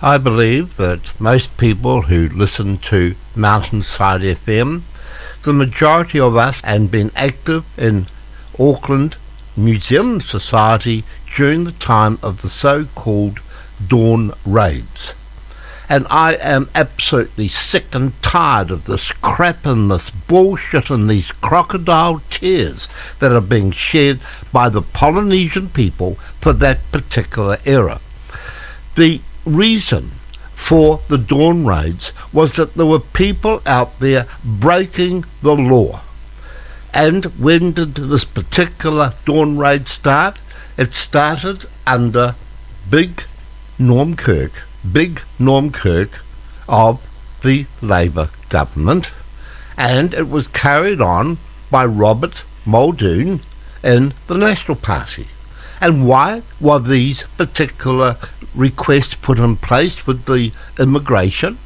I believe that most people who listen to Mountainside FM, the majority of us, and been active in Auckland, New Zealand society during the time of the so-called dawn raids. And I am absolutely sick and tired of this crap and this bullshit and these crocodile tears that are being shed by the Polynesian people for that particular era. The reason for the dawn raids was that there were people out there breaking the law. And when did this particular dawn raid start? It started under Big Norm Kirk of the Labour government, and it was carried on by Robert Muldoon in the National Party. And why were these particular requests put in place with the immigration?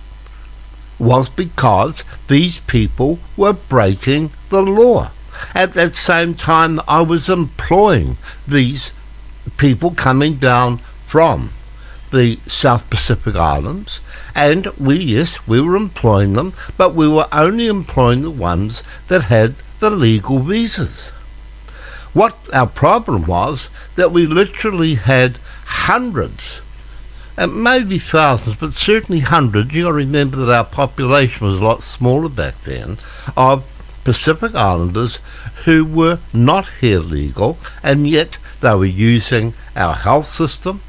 Was because these people were breaking the law. At that same time, I was employing these people coming down from the South Pacific Islands, and we were employing them, but we were only employing the ones that had the legal visas. What our problem was that we literally had hundreds, and maybe thousands, but certainly hundreds. You got to remember that our population was a lot smaller back then, of Pacific Islanders who were not here legal, and yet they were using our health system,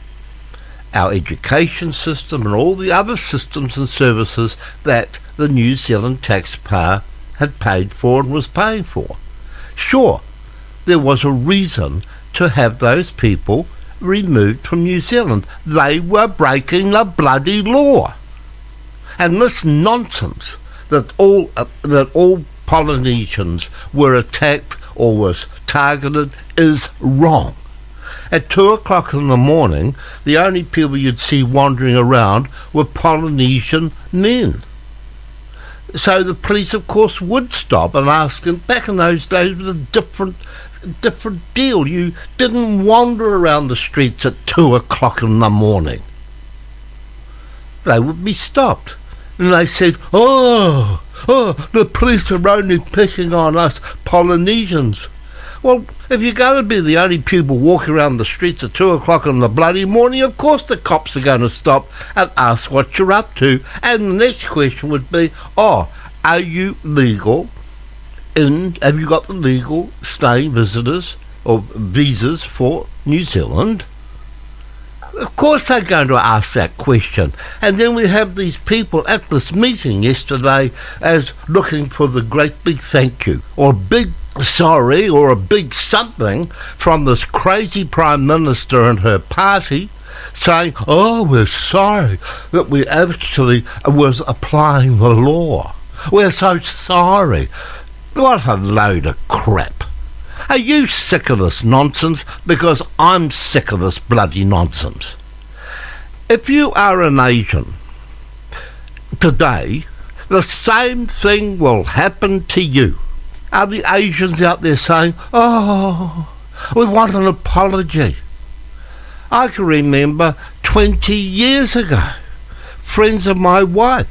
our education system, and all the other systems and services that the New Zealand taxpayer had paid for and was paying for. Sure, there was a reason to have those people removed from New Zealand. They were breaking the bloody law. And this nonsense that all Polynesians were attacked or was targeted is wrong. At 2 o'clock in the morning, the only people you'd see wandering around were Polynesian men. So the police, of course, would stop and ask them. Back in those days, it was a different deal. You didn't wander around the streets at 2 o'clock in the morning. They would be stopped. And they said, oh, the police are only picking on us Polynesians. Well, if you're going to be the only people walking around the streets at 2 o'clock in the bloody morning, of course the cops are going to stop and ask what you're up to. And the next question would be, are you legal? Have you got the legal stay visitors or visas for New Zealand? Of course they're going to ask that question. And then we have these people at this meeting yesterday as looking for the great big thank you or big sorry or a big something from this crazy Prime Minister and her party, saying, oh, we're sorry that we actually was applying the law. We're so sorry. What a load of crap. Are you sick of this nonsense? Because I'm sick of this bloody nonsense. If you are an Asian today, the same thing will happen to you. Are the Asians out there saying, oh, we want an apology? I can remember 20 years ago, friends of my wife,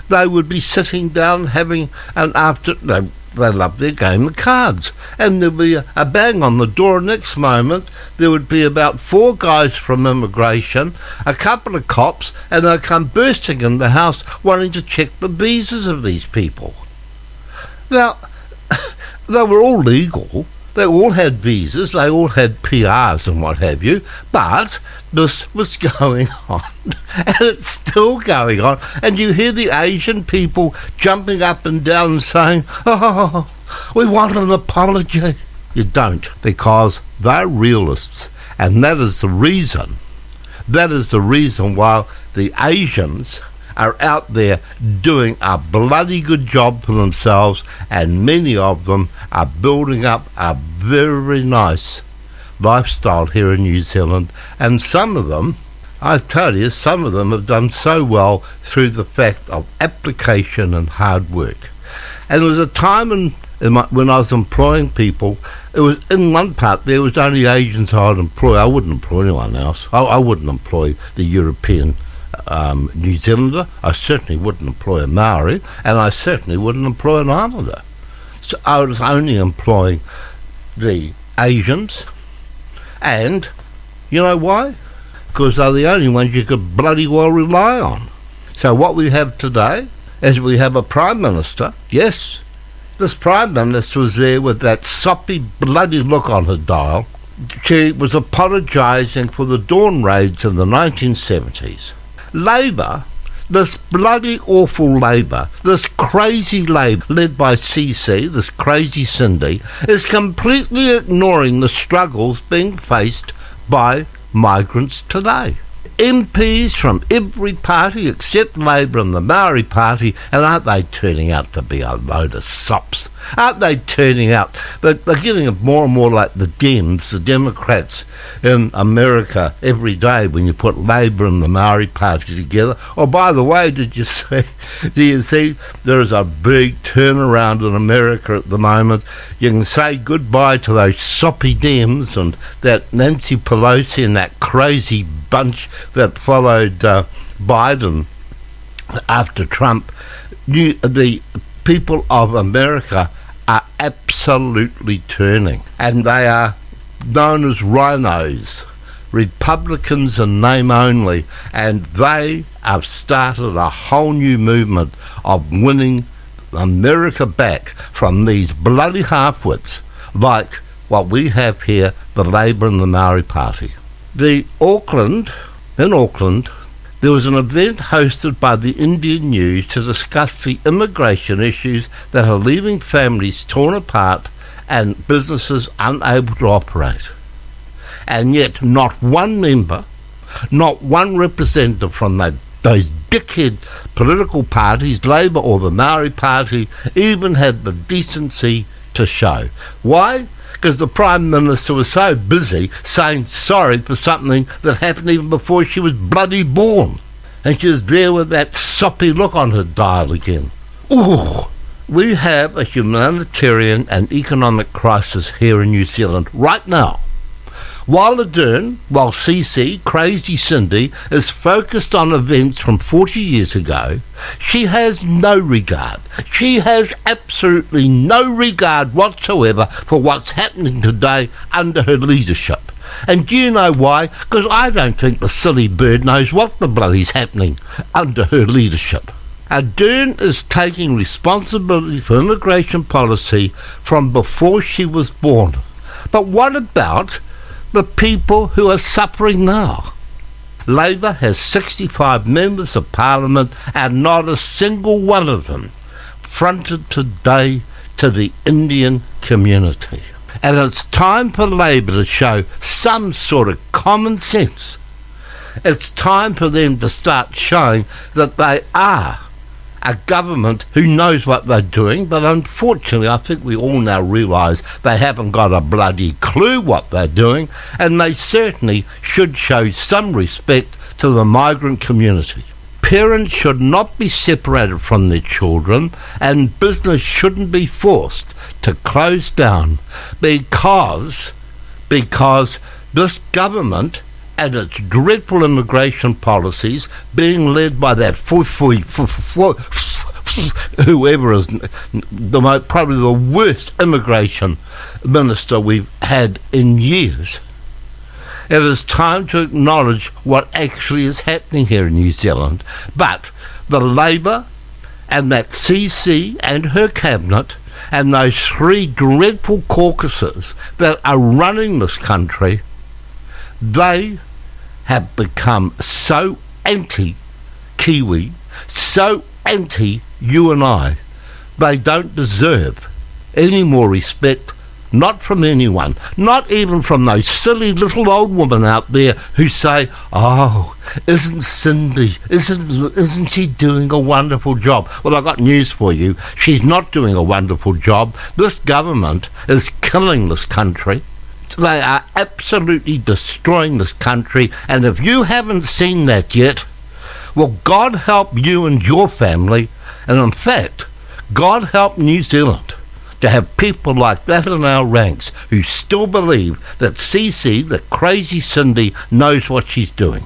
they would be sitting down having an afternoon. They love their game of cards. And there'd be a bang on the door. Next moment, there would be about 4 guys from immigration, a couple of cops, and they'd come bursting in the house wanting to check the visas of these people. Now, they were all legal. They all had visas. They all had PRs and what have you. But this was going on. And it's still going on. And you hear the Asian people jumping up and down and saying, oh, we want an apology. You don't, because they're realists. And that is the reason why the Asians are out there doing a bloody good job for themselves, and many of them are building up a very nice lifestyle here in New Zealand. And some of them, I tell you, some of them have done so well through the fact of application and hard work. And there was a time when I was employing people, it was in one part there was only Asians I'd employ. I wouldn't employ anyone else. I wouldn't employ the European New Zealander, I certainly wouldn't employ a Maori, and I certainly wouldn't employ an Islander. So I was only employing the Asians, and you know why? Because they're the only ones you could bloody well rely on. So what we have today is we have a Prime Minister. Yes, this Prime Minister was there with that soppy bloody look on her dial. She was apologising for the Dawn raids in the 1970s. Labour, this bloody awful Labour, this crazy Labour led by CC, this crazy Cindy, is completely ignoring the struggles being faced by migrants today. MPs from every party except Labour and the Maori Party, and aren't they turning out to be a load of sops? Aren't they turning out? They're getting more and more like the Dems, the Democrats in America every day when you put Labour and the Maori Party together. Oh, by the way, do you see there is a big turnaround in America at the moment? You can say goodbye to those soppy Dems and that Nancy Pelosi and that crazy bunch that followed Biden after Trump. The people of America are absolutely turning, and they are known as rhinos, Republicans in name only, and they have started a whole new movement of winning America back from these bloody half-wits like what we have here, the Labour and the Maori Party. In Auckland, there was an event hosted by the Indian News to discuss the immigration issues that are leaving families torn apart and businesses unable to operate. And yet not one member, not one representative from those dickhead political parties, Labour or the Maori Party, even had the decency to show. Why? Because the Prime Minister was so busy saying sorry for something that happened even before she was bloody born. And she was there with that soppy look on her dial again. Ooh! We have a humanitarian and economic crisis here in New Zealand right now. While CC, Crazy Cindy, is focused on events from 40 years ago, she has no regard. She has absolutely no regard whatsoever for what's happening today under her leadership. And do you know why? Because I don't think the silly bird knows what the bloody's happening under her leadership. Ardern is taking responsibility for immigration policy from before she was born. But what about the people who are suffering now? Labour has 65 members of Parliament and not a single one of them fronted today to the Indian community. And it's time for Labour to show some sort of common sense. It's time for them to start showing that they are a government who knows what they're doing, but unfortunately I think we all now realise they haven't got a bloody clue what they're doing, and they certainly should show some respect to the migrant community. Parents should not be separated from their children, and business shouldn't be forced to close down because this government and its dreadful immigration policies being led by that whoever is probably the worst immigration minister we've had in years. It is time to acknowledge what actually is happening here in New Zealand. But the Labour and that CC and her cabinet and those three dreadful caucuses that are running this country, they have become so anti-Kiwi, so anti-you and I. They don't deserve any more respect, not from anyone, not even from those silly little old women out there who say, oh, isn't she doing a wonderful job? Well, I've got news for you. She's not doing a wonderful job. This government is killing this country. They are absolutely destroying this country, and if you haven't seen that yet, well, God help you and your family, and in fact, God help New Zealand to have people like that in our ranks who still believe that CC, the Crazy Cindy, knows what she's doing.